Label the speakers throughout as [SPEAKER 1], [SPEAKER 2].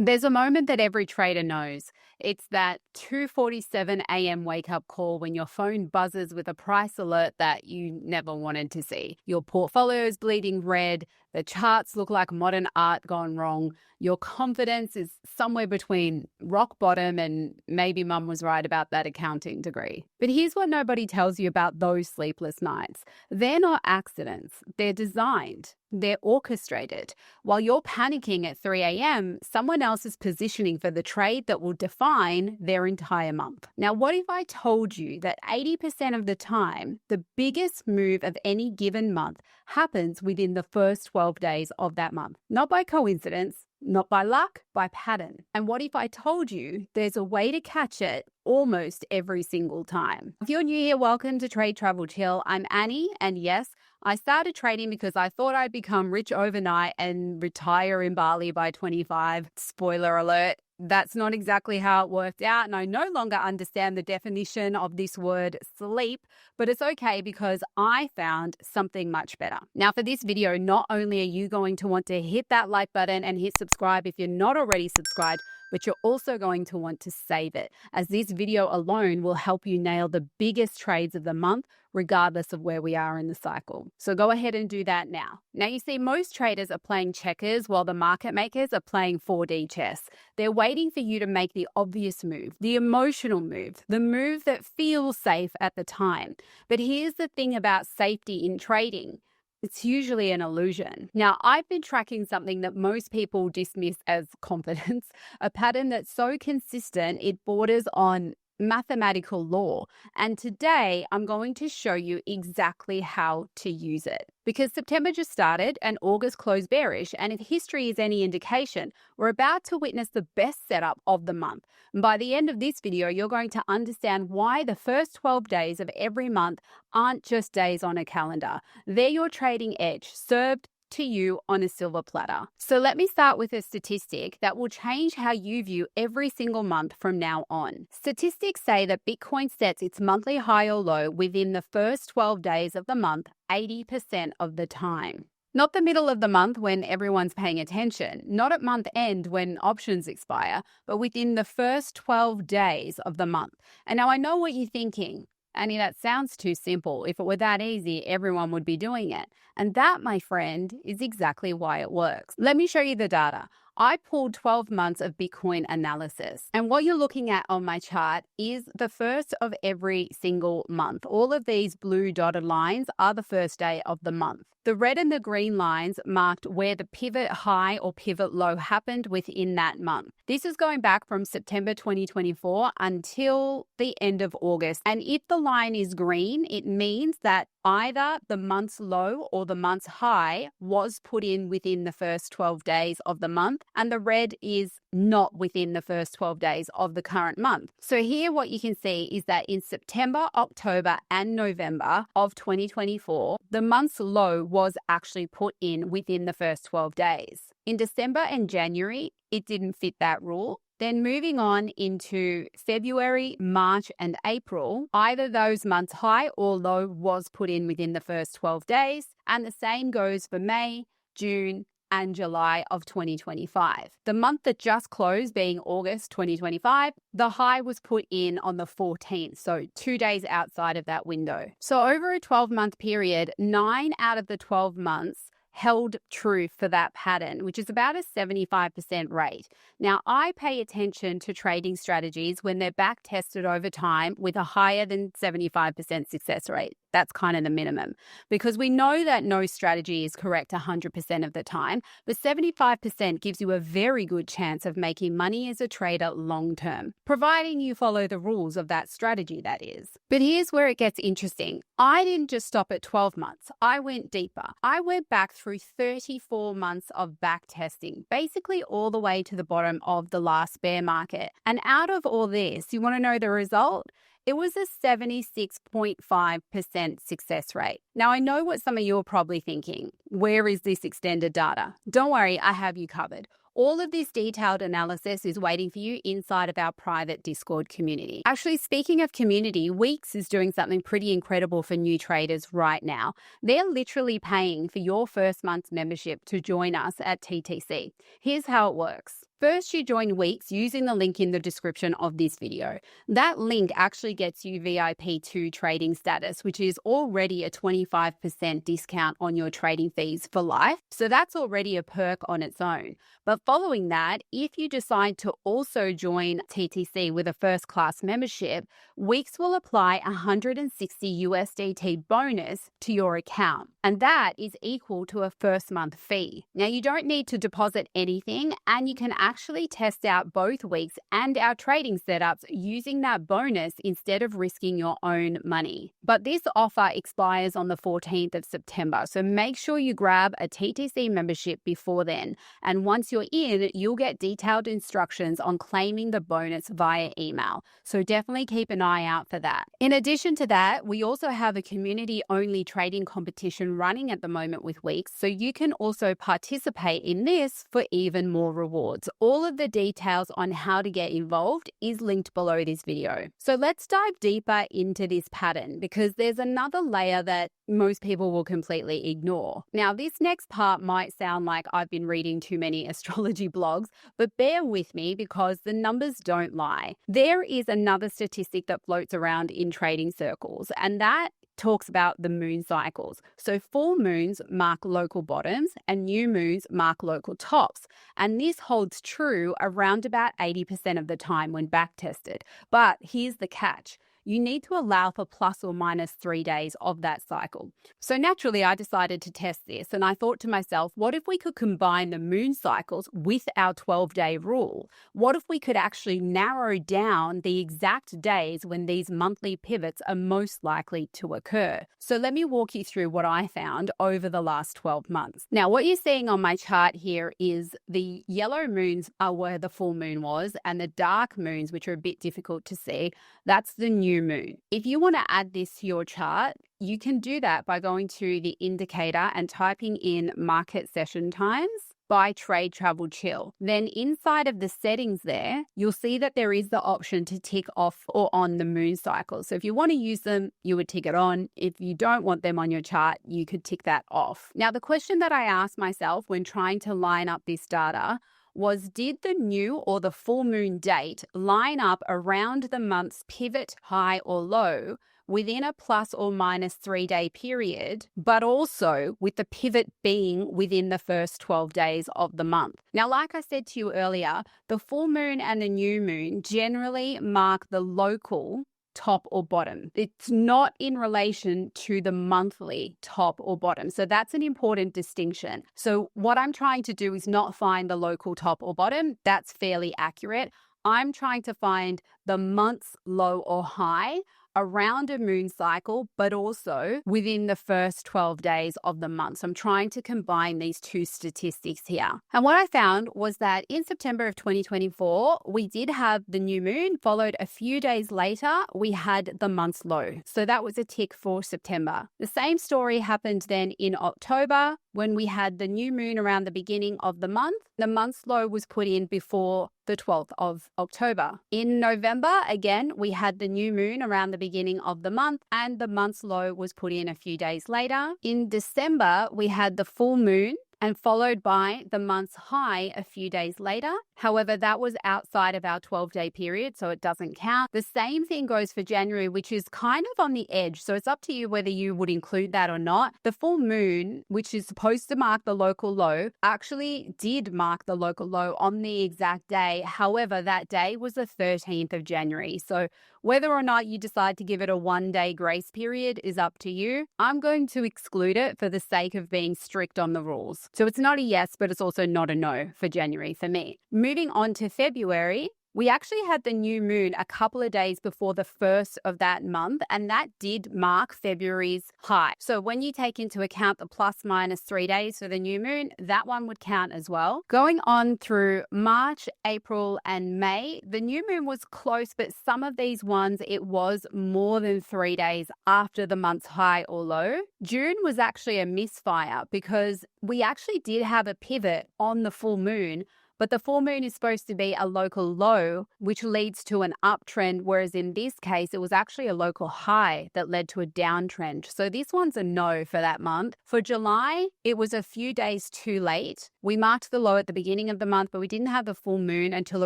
[SPEAKER 1] There's a moment that every trader knows. It's that 2:47 a.m. wake-up call when your phone buzzes with a price alert that you never wanted to see. Your portfolio is bleeding red, the charts look like modern art gone wrong, your confidence is somewhere between rock bottom and maybe mum was right about that accounting degree. But here's what nobody tells you about those sleepless nights. They're not accidents, they're designed. They're orchestrated. While you're panicking at 3 a.m., someone else is positioning for the trade that will define their entire month. Now, what if I told you that 80% of the time, the biggest move of any given month happens within the first 12 days of that month? Not by coincidence, not by luck, by pattern. And what if I told you there's a way to catch it almost every single time? If you're new here, welcome to Trade Travel Chill. I'm Annie, and yes, I started trading because I thought I'd become rich overnight and retire in Bali by 25. Spoiler alert. That's not exactly how it worked out, and I no longer understand the definition of this word sleep, but it's okay because I found something much better. Now, for this video, not only are you going to want to hit that like button and hit subscribe if you're not already subscribed, but you're also going to want to save it, as this video alone will help you nail the biggest trades of the month, regardless of where we are in the cycle. So go ahead and do that now. Now, you see, most traders are playing checkers while the market makers are playing 4D chess. They're waiting for you to make the obvious move, the emotional move, the move that feels safe at the time. But here's the thing about safety in trading. It's usually an illusion. Now, I've been tracking something that most people dismiss as confidence, a pattern that's so consistent it borders on mathematical law. And today I'm going to show you exactly how to use it. Because September just started and August closed bearish, and if history is any indication, we're about to witness the best setup of the month. And by the end of this video, you're going to understand why the first 12 days of every month aren't just days on a calendar. They're your trading edge, served to you on a silver platter. So let me start with a statistic that will change how you view every single month from now on. Statistics say that Bitcoin sets its monthly high or low within the first 12 days of the month, 80% of the time. Not the middle of the month when everyone's paying attention, not at month end when options expire, but within the first 12 days of the month. And now I know what you're thinking. Annie, that sounds too simple. If it were that easy, everyone would be doing it. And that, my friend, is exactly why it works. Let me show you the data. I pulled 12 months of Bitcoin analysis. And what you're looking at on my chart is the first of every single month. All of these blue dotted lines are the first day of the month. The red and the green lines marked where the pivot high or pivot low happened within that month. This is going back from September 2024 until the end of August. And if the line is green, it means that either the month's low or the month's high was put in within the first 12 days of the month, and the red is not within the first 12 days of the current month. So here what you can see is that in September, October, and November of 2024, the month's low was actually put in within the first 12 days. In December and January, it didn't fit that rule. Then moving on into February, March, and April, either those months' high or low was put in within the first 12 days. And the same goes for May, June, and July of 2025. The month that just closed, being August 2025, the high was put in on the 14th, so 2 days outside of that window. So over a 12-month period, 9 out of the 12 months held true for that pattern, which is about a 75% rate. Now, I pay attention to trading strategies when they're back tested over time with a higher than 75% success rate. That's kind of the minimum, because we know that no strategy is correct 100% of the time, but 75% gives you a very good chance of making money as a trader long term, providing you follow the rules of that strategy, that is. But here's where it gets interesting. I didn't just stop at 12 months. I went deeper. I went back through 34 months of back testing, basically all the way to the bottom of the last bear market. And out of all this, you want to know the result? It was a 76.5% success rate. Now, I know what some of you are probably thinking. Where is this extended data? Don't worry, I have you covered. All of this detailed analysis is waiting for you inside of our private Discord community. Actually, speaking of community, Weeks is doing something pretty incredible for new traders right now. They're literally paying for your first month's membership to join us at TTC. Here's how it works. First, you join Weeks using the link in the description of this video. That link actually gets you VIP2 trading status, which is already a 25% discount on your trading fees for life. So that's already a perk on its own. But following that, if you decide to also join TTC with a first class membership, Weeks will apply 160 USDT bonus to your account. And that is equal to a first month fee. Now, you don't need to deposit anything, and you can actually test out both Weeks and our trading setups using that bonus instead of risking your own money. But this offer expires on the 14th of September, so make sure you grab a TTC membership before then. And once you're in, you'll get detailed instructions on claiming the bonus via email. So definitely keep an eye out for that. In addition to that, we also have a community-only trading competition running at the moment with Weeks, so you can also participate in this for even more rewards. All of the details on how to get involved is linked below this video. So let's dive deeper into this pattern, because there's another layer that most people will completely ignore. Now, this next part might sound like I've been reading too many astrology blogs, but bear with me because the numbers don't lie. There is another statistic that floats around in trading circles, and that talks about the moon cycles. So full moons mark local bottoms and new moons mark local tops. And this holds true around about 80% of the time when backtested. But here's the catch. You need to allow for plus or minus 3 days of that cycle. So naturally, I decided to test this, and I thought to myself, what if we could combine the moon cycles with our 12-day rule? What if we could actually narrow down the exact days when these monthly pivots are most likely to occur? So let me walk you through what I found over the last 12 months. Now, what you're seeing on my chart here is the yellow moons are where the full moon was, and the dark moons, which are a bit difficult to see, that's the new moon. If you want to add this to your chart, you can do that by going to the indicator and typing in market session times by trade travel chill. Then inside of the settings there, you'll see that there is the option to tick off or on the moon cycle. So if you want to use them, you would tick it on. If you don't want them on your chart, you could tick that off. Now, the question that I asked myself when trying to line up this data was, did the new or the full moon date line up around the month's pivot high or low within a plus or minus 3 day period, but also with the pivot being within the first 12 days of the month? Now, like I said to you earlier, the full moon and the new moon generally mark the local top or bottom. It's not in relation to the monthly top or bottom. So that's an important distinction. So what I'm trying to do is not find the local top or bottom. That's fairly accurate. I'm trying to find the month's low or high around a moon cycle, but also within the first 12 days of the month. So I'm trying to combine these two statistics here. And what I found was that in September of 2024, we did have the new moon, followed a few days later, we had the month's low. So that was a tick for September. The same story happened then in October when we had the new moon around the beginning of the month. The month's low was put in before the 12th of October. In November, again, we had the new moon around the beginning of the month, and the month's low was put in a few days later. In December, we had the full moon and followed by the month's high a few days later. However, that was outside of our 12-day period, so it doesn't count. The same thing goes for January, which is kind of on the edge. So it's up to you whether you would include that or not. The full moon, which is supposed to mark the local low, actually did mark the local low on the exact day. However, that day was the 13th of January. So whether or not you decide to give it a 1-day grace period is up to you. I'm going to exclude it for the sake of being strict on the rules. So it's not a yes, but it's also not a no for January for me. Moving on to February, we actually had the new moon a couple of days before the first of that month, and that did mark February's high. So when you take into account the plus minus 3 days for the new moon, that one would count as well. Going on through March, April, and May, the new moon was close, but some of these ones, it was more than 3 days after the month's high or low. June was actually a misfire because we actually did have a pivot on the full moon, But the full moon is supposed to be a local low, which leads to an uptrend, whereas in this case, it was actually a local high that led to a downtrend. So this one's a no for that month. For July, it was a few days too late. We marked the low at the beginning of the month, but we didn't have the full moon until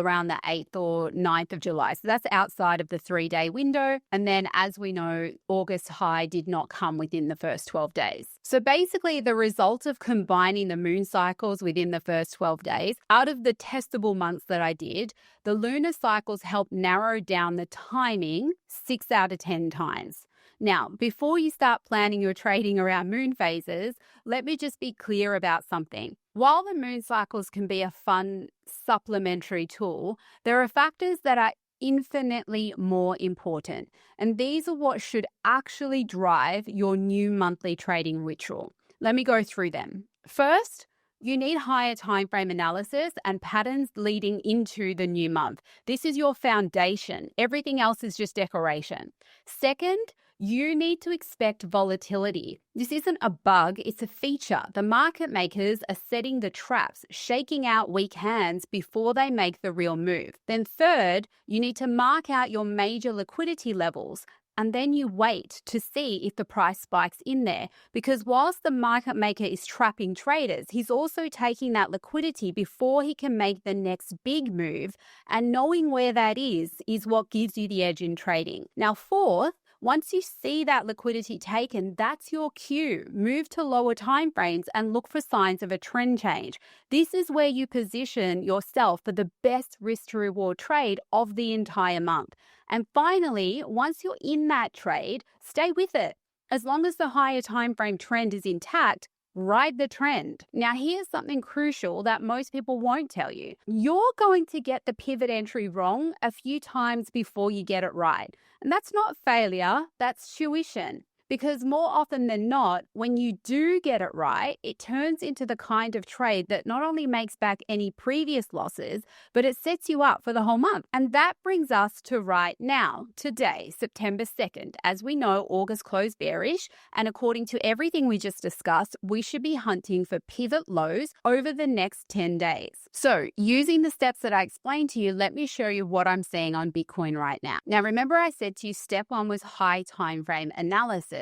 [SPEAKER 1] around the 8th or 9th of July. So that's outside of the 3-day window. And then, as we know, August high did not come within the first 12 days. So basically, the result of combining the moon cycles within the first 12 days, out of the testable months that I did, the lunar cycles helped narrow down the timing 6 out of 10 times. Now, before you start planning your trading around moon phases, let me just be clear about something. While the moon cycles can be a fun supplementary tool, there are factors that are infinitely more important, and these are what should actually drive your new monthly trading ritual. Let me go through them. First, you need higher time frame analysis and patterns leading into the new month. This is your foundation. Everything else is just decoration. Second, you need to expect volatility. This isn't a bug, it's a feature. The market makers are setting the traps, shaking out weak hands before they make the real move. Then third, you need to mark out your major liquidity levels. And then you wait to see if the price spikes in there. Because whilst the market maker is trapping traders, he's also taking that liquidity before he can make the next big move. And knowing where that is what gives you the edge in trading. Now, fourth, once you see that liquidity taken, that's your cue. Move to lower timeframes and look for signs of a trend change. This is where you position yourself for the best risk to reward trade of the entire month. And finally, once you're in that trade, stay with it. As long as the higher timeframe trend is intact, ride the trend. Now, here's something crucial that most people won't tell you. You're going to get the pivot entry wrong a few times before you get it right. And that's not failure, that's tuition. Because more often than not, when you do get it right, it turns into the kind of trade that not only makes back any previous losses, but it sets you up for the whole month. And that brings us to right now, today, September 2nd. As we know, August closed bearish, and according to everything we just discussed, we should be hunting for pivot lows over the next 10 days. So using the steps that I explained to you, let me show you what I'm seeing on Bitcoin right now. Now, remember I said to you, step one was high time frame analysis.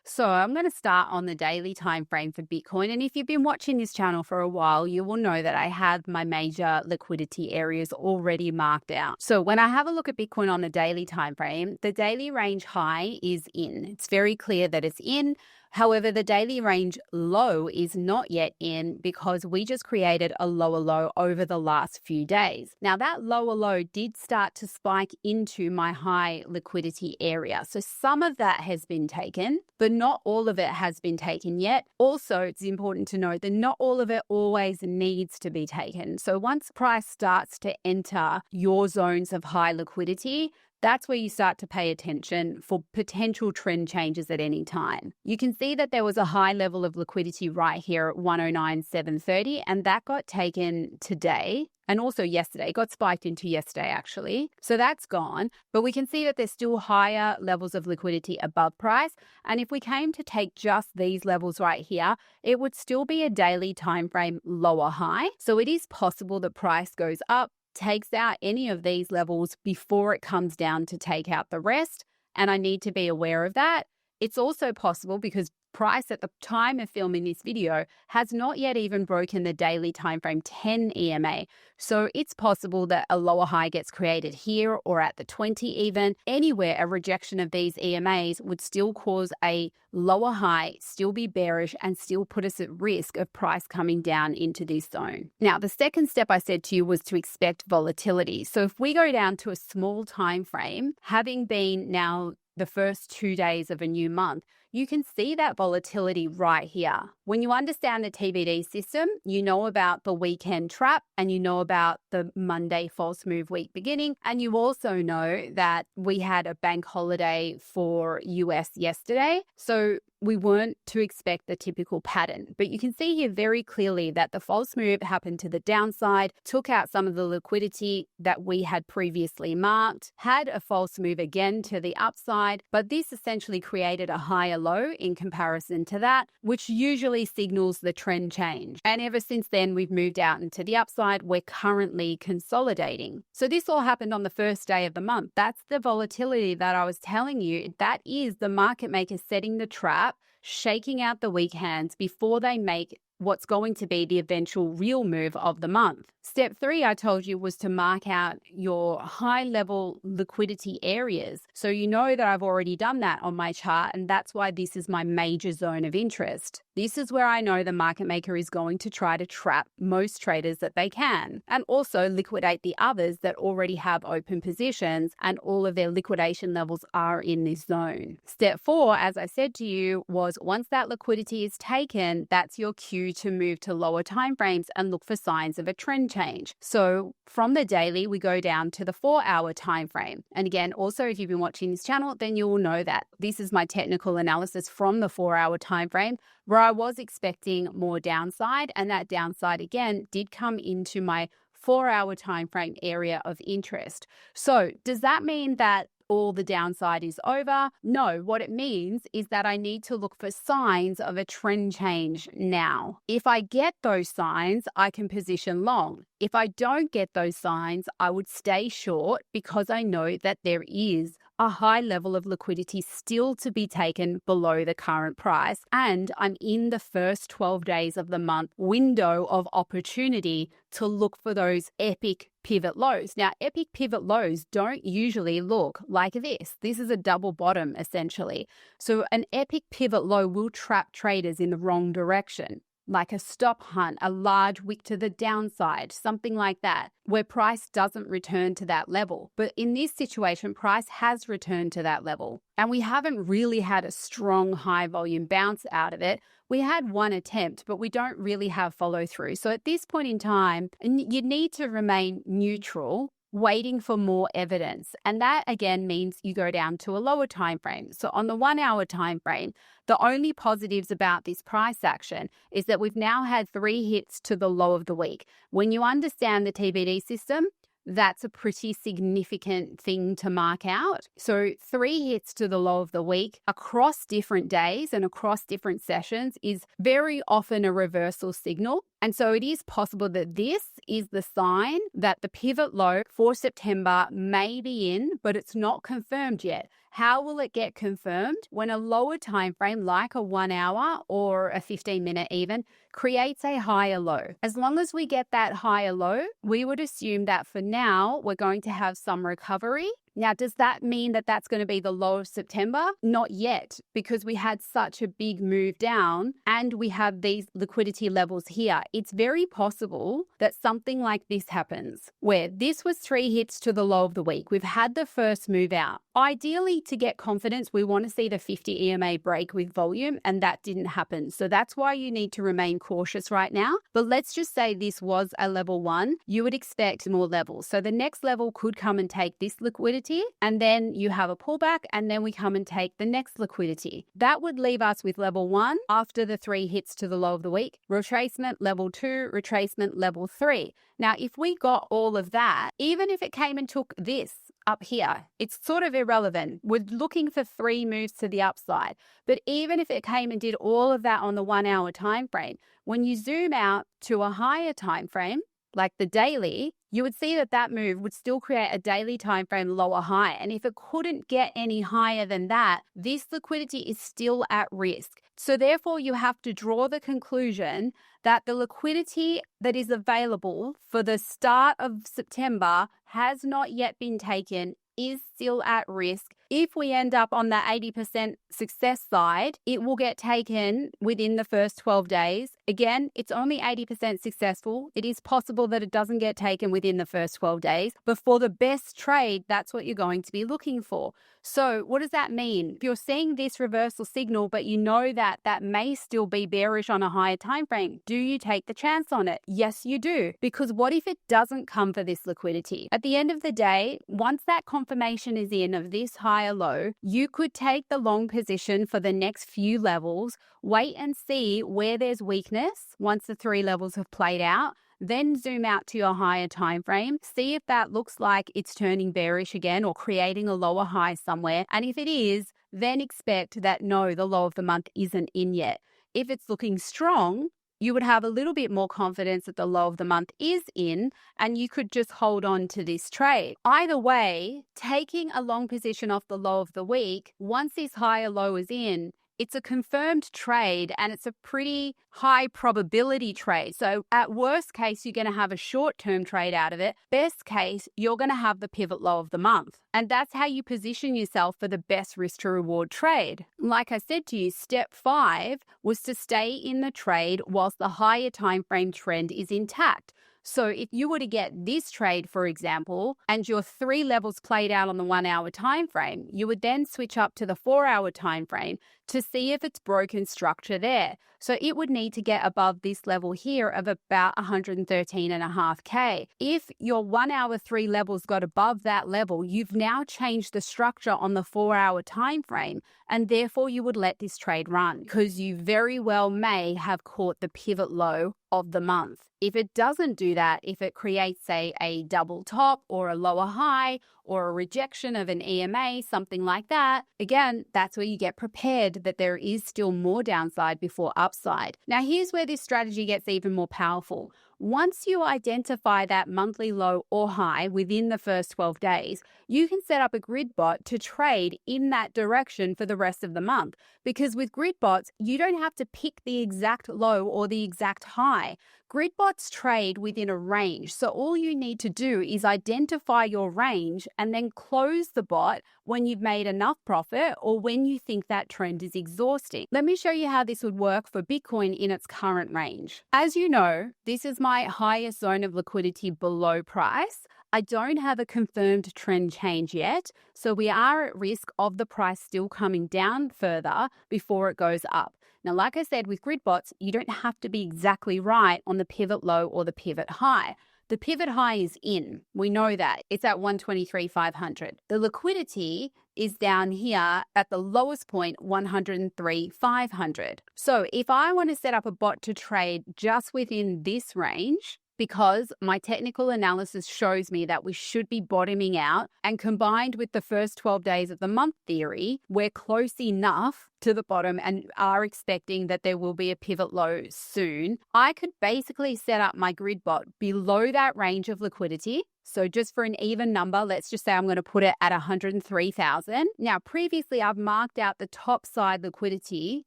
[SPEAKER 1] So I'm going to start on the daily time frame for Bitcoin. And if you've been watching this channel for a while, you will know that I have my major liquidity areas already marked out. So when I have a look at Bitcoin on the daily time frame, the daily range high is in. It's very clear that it's in. However, the daily range low is not yet in because we just created a lower low over the last few days. Now, that lower low did start to spike into my high liquidity area. So some of that has been taken, but not all of it has been taken yet. Also, it's important to note that not all of it always needs to be taken. So once price starts to enter your zones of high liquidity, that's where you start to pay attention for potential trend changes at any time. You can see that there was a high level of liquidity right here at 109,730, and that got taken today. And also yesterday, it got spiked into yesterday actually. So that's gone, but we can see that there's still higher levels of liquidity above price. And if we came to take just these levels right here, it would still be a daily time frame lower high. So it is possible that price goes up, takes out any of these levels before it comes down to take out the rest. And I need to be aware of that. It's also possible because price at the time of filming this video has not yet even broken the daily timeframe 10 EMA. So it's possible that a lower high gets created here or at the 20 even. Anywhere a rejection of these EMAs would still cause a lower high, still be bearish, and still put us at risk of price coming down into this zone. Now, the second step I said to you was to expect volatility. So if we go down to a small time frame, having been now the first 2 days of a new month, you can see that volatility right here. When you understand the TBD system, you know about the weekend trap and you know about the Monday false move week beginning. And you also know that we had a bank holiday for US yesterday. So we weren't to expect the typical pattern. But you can see here very clearly that the false move happened to the downside, took out some of the liquidity that we had previously marked, had a false move again to the upside, but this essentially created a higher low in comparison to that, which usually signals the trend change. And ever since then, we've moved out into the upside. We're currently consolidating. So this all happened on the first day of the month. That's the volatility that I was telling you. That is the market makers setting the trap, shaking out the weak hands before they make what's going to be the eventual real move of the month. Step 3, I told you, was to mark out your high level liquidity areas. So you know that I've already done that on my chart, and that's why this is my major zone of interest. This is where I know the market maker is going to try to trap most traders that they can, and also liquidate the others that already have open positions and all of their liquidation levels are in this zone. Step 4, as I said to you, was once that liquidity is taken, that's your cue to move to lower timeframes and look for signs of a trend change. So from the daily, we go down to the 4-hour time frame. And again, also, if you've been watching this channel, then you will know that this is my technical analysis from the 4-hour time frame, where I was expecting more downside, and that downside again did come into my 4-hour time frame area of interest. So does that mean that all the downside is over? No, what it means is that I need to look for signs of a trend change now. If I get those signs, I can position long. If I don't get those signs, I would stay short because I know that there is a high level of liquidity still to be taken below the current price, and I'm in the first 12 days of the month window of opportunity to look for those epic pivot lows. Now, epic pivot lows don't usually look like this. This is a double bottom essentially. So an epic pivot low will trap traders in the wrong direction, like a stop hunt, a large wick to the downside, something like that, where price doesn't return to that level. But in this situation, price has returned to that level. And we haven't really had a strong high volume bounce out of it. We had one attempt, but we don't really have follow through. So at this point in time, you need to remain neutral, waiting for more evidence. And that again means you go down to a lower time frame. So on the 1-hour time frame, the only positives about this price action is that we've now had 3 hits to the low of the week. When you understand the TBD system, that's a pretty significant thing to mark out. So 3 hits to the low of the week across different days and across different sessions is very often a reversal signal. And so it is possible that this is the sign that the pivot low for September may be in, but it's not confirmed yet. How will it get confirmed? When a lower time frame, like a 1 hour or a 15-minute even, creates a higher low. As long as we get that higher low, we would assume that for now, we're going to have some recovery. Now, does that mean that that's going to be the low of September? Not yet, because we had such a big move down and we have these liquidity levels here. It's very possible that something like this happens, where this was 3 hits to the low of the week. We've had the first move out. Ideally, to get confidence, we want to see the 50 EMA break with volume, and that didn't happen. So that's why you need to remain cautious right now. But let's just say this was a level 1. You would expect more levels. So the next level could come and take this liquidity, and then you have a pullback, and then we come and take the next liquidity. That would leave us with level 1 after the 3 hits to the low of the week, retracement level 2, retracement level 3. Now, if we got all of that, even if it came and took this up here, it's sort of irrelevant. We're looking for 3 moves to the upside. But even if it came and did all of that on the 1-hour time frame, when you zoom out to a higher time frame, like the daily, you would see that that move would still create a daily time frame lower high. And if it couldn't get any higher than that, this liquidity is still at risk. So therefore, you have to draw the conclusion that the liquidity that is available for the start of September has not yet been taken, is still at risk. If we end up on that 80% success side, it will get taken within the first 12 days. Again, it's only 80% successful. It is possible that it doesn't get taken within the first 12 days. But for the best trade, that's what you're going to be looking for. So what does that mean? If you're seeing this reversal signal, but you know that that may still be bearish on a higher time frame, do you take the chance on it? Yes, you do. Because what if it doesn't come for this liquidity? At the end of the day, once that confirmation is in of this high higher low, you could take the long position for the next few levels, wait and see where there's weakness once the 3 levels have played out, then zoom out to your higher time frame, see if that looks like it's turning bearish again or creating a lower high somewhere. And if it is, then expect that no, the low of the month isn't in yet. If it's looking strong, you would have a little bit more confidence that the low of the month is in, and you could just hold on to this trade. Either way, taking a long position off the low of the week, once this higher low is in, it's a confirmed trade and it's a pretty high probability trade. So at worst case, you're going to have a short-term trade out of it. Best case, you're going to have the pivot low of the month. And that's how you position yourself for the best risk to reward trade. Like I said to you, step 5 was to stay in the trade whilst the higher time frame trend is intact. So if you were to get this trade, for example, and your 3 levels played out on the 1 hour time frame, you would then switch up to the 4 hour time frame to see if it's broken structure there. So it would need to get above this level here of about 113.5K. If your 1 hour 3 levels got above that level, you've now changed the structure on the 4 hour time frame, and therefore you would let this trade run because you very well may have caught the pivot low of the month. If it doesn't do that, if it creates, say, a double top or a lower high or a rejection of an EMA, something like that, again, that's where you get prepared that there is still more downside before upside. Now, here's where this strategy gets even more powerful. Once you identify that monthly low or high within the first 12 days, you can set up a GridBot to trade in that direction for the rest of the month. Because with GridBots, you don't have to pick the exact low or the exact high. GridBots trade within a range, so all you need to do is identify your range and then close the bot when you've made enough profit or when you think that trend is exhausting. Let me show you how this would work for Bitcoin in its current range. As you know, this is my highest zone of liquidity below price. I don't have a confirmed trend change yet, so we are at risk of the price still coming down further before it goes up. Now, like I said, with GridBots, you don't have to be exactly right on the pivot low or the pivot high. The pivot high is in. We know that. It's at 123,500. The liquidity is down here at the lowest point, 103,500. So if I want to set up a bot to trade just within this range, because my technical analysis shows me that we should be bottoming out, and combined with the first 12 days of the month theory, we're close enough to the bottom and are expecting that there will be a pivot low soon, I could basically set up my GridBot below that range of liquidity. So just for an even number, let's just say I'm going to put it at 103,000. Now, previously I've marked out the top side liquidity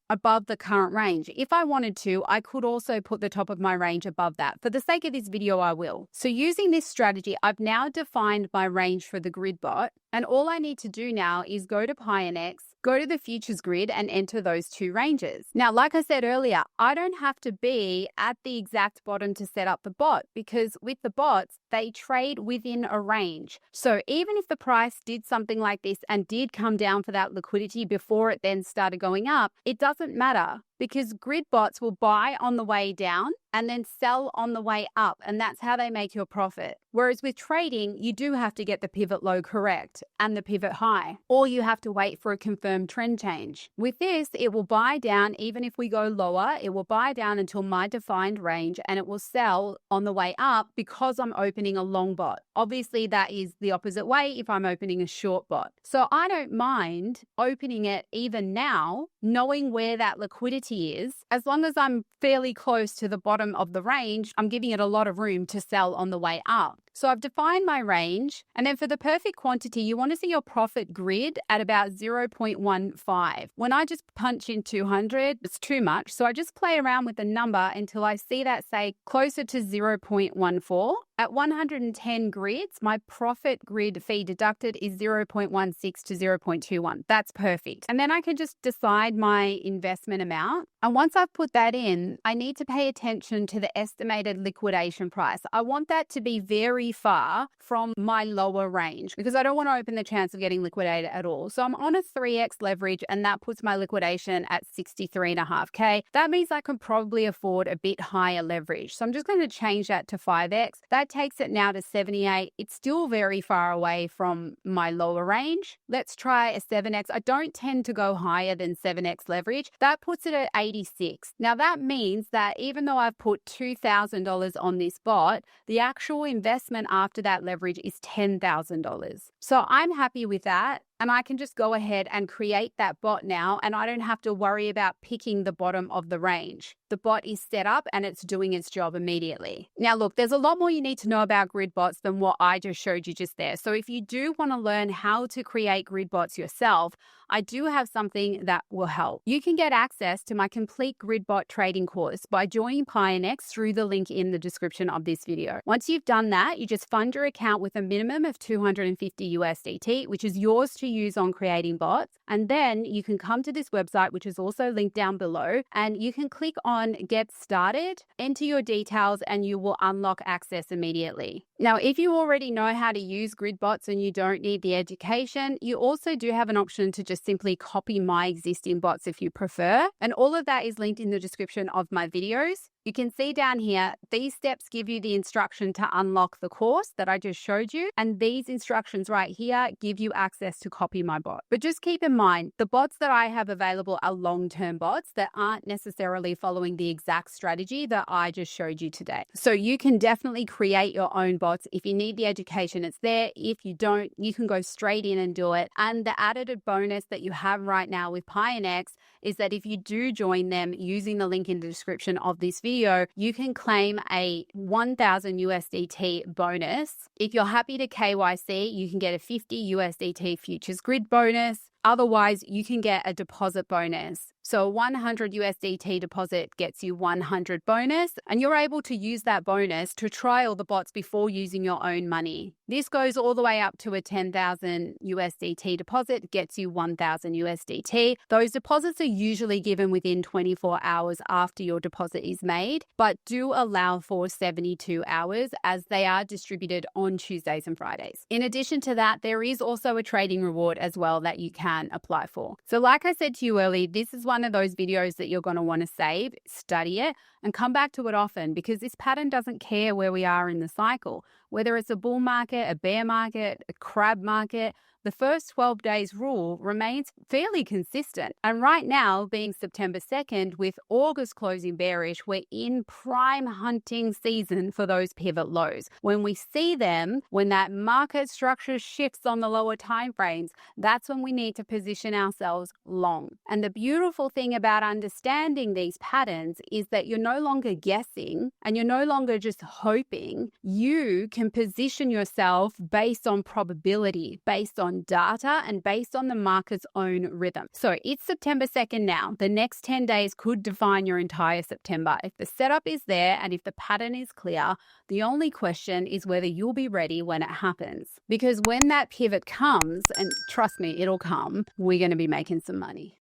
[SPEAKER 1] above the current range. If I wanted to, I could also put the top of my range above that. For the sake of this video, I will. So using this strategy, I've now defined my range for the GridBot. And all I need to do now is go to Pionex, go to the futures grid and enter those 2 ranges. Now, like I said earlier, I don't have to be at the exact bottom to set up the bot because with the bots, they trade within a range. So even if the price did something like this and did come down for that liquidity before it then started going up, it doesn't matter because GridBots will buy on the way down and then sell on the way up, and that's how they make your profit. Whereas with trading, you do have to get the pivot low correct and the pivot high, or you have to wait for a confirmed trend change. With this, it will buy down even if we go lower, it will buy down until my defined range and it will sell on the way up because I'm opening a long bot. Obviously, that is the opposite way if I'm opening a short bot. So I don't mind opening it even now, knowing where that liquidity is. As long as I'm fairly close to the bottom of the range, I'm giving it a lot of room to sell on the way up. So I've defined my range, and then for the perfect quantity, you want to see your profit grid at about 0.15. When I just punch in 200, it's too much. So I just play around with the number until I see that say closer to 0.14. At 110 grids, my profit grid fee deducted is 0.16 to 0.21. That's perfect. And then I can just decide my investment amount. And once I've put that in, I need to pay attention to the estimated liquidation price. I want that to be very very far from my lower range because I don't want to open the chance of getting liquidated at all. So I'm on a 3x leverage, and that puts my liquidation at 63.5K. That means I can probably afford a bit higher leverage. So I'm just going to change that to 5x. That takes it now to 78. It's still very far away from my lower range. Let's try a 7x. I don't tend to go higher than 7x leverage. That puts it at 86. Now that means that even though I've put $2,000 on this bot, the actual investment after that leverage is $10,000. So I'm happy with that. And I can just go ahead and create that bot now, and I don't have to worry about picking the bottom of the range. The bot is set up and it's doing its job immediately. Now, look, there's a lot more you need to know about GridBots than what I just showed you just there. So if you do want to learn how to create GridBots yourself, I do have something that will help. You can get access to my complete GridBot trading course by joining Pionex through the link in the description of this video. Once you've done that, you just fund your account with a minimum of 250 USDT, which is yours to use on creating bots. And then you can come to this website, which is also linked down below, and you can click on Get Started, enter your details, and you will unlock access immediately. Now, if you already know how to use GridBots and you don't need the education, you also do have an option to just simply copy my existing bots if you prefer. And all of that is linked in the description of my videos. You can see down here, these steps give you the instruction to unlock the course that I just showed you. And these instructions right here give you access to copy my bot. But just keep in mind, the bots that I have available are long-term bots that aren't necessarily following the exact strategy that I just showed you today. So you can definitely create your own bots. If you need the education, it's there. If you don't, you can go straight in and do it. And the added bonus that you have right now with Pionex is that if you do join them using the link in the description of this video, you can claim a 1,000 USDT bonus. If you're happy to KYC, you can get a 50 USDT futures grid bonus. Otherwise, you can get a deposit bonus. So a 100 USDT deposit gets you 100 bonus, and you're able to use that bonus to trial the bots before using your own money. This goes all the way up to a 10,000 USDT deposit, gets you 1,000 USDT. Those deposits are usually given within 24 hours after your deposit is made, but do allow for 72 hours as they are distributed on Tuesdays and Fridays. In addition to that, there is also a trading reward as well that you can apply for. So like I said to you earlier, this is one of those videos that you're going to want to save, study it, and come back to it often because this pattern doesn't care where we are in the cycle. Whether it's a bull market, a bear market, a crab market, the first 12 days rule remains fairly consistent. And right now, being September 2nd, with August closing bearish, we're in prime hunting season for those pivot lows. When we see them, when that market structure shifts on the lower time frames, that's when we need to position ourselves long. And the beautiful thing about understanding these patterns is that you're no longer guessing and you're no longer just hoping. You can position yourself based on probability, based on data, and based on the market's own rhythm. So it's September 2nd now. The next 10 days could define your entire September. If the setup is there and if the pattern is clear, the only question is whether you'll be ready when it happens. Because when that pivot comes, and trust me, it'll come, we're going to be making some money.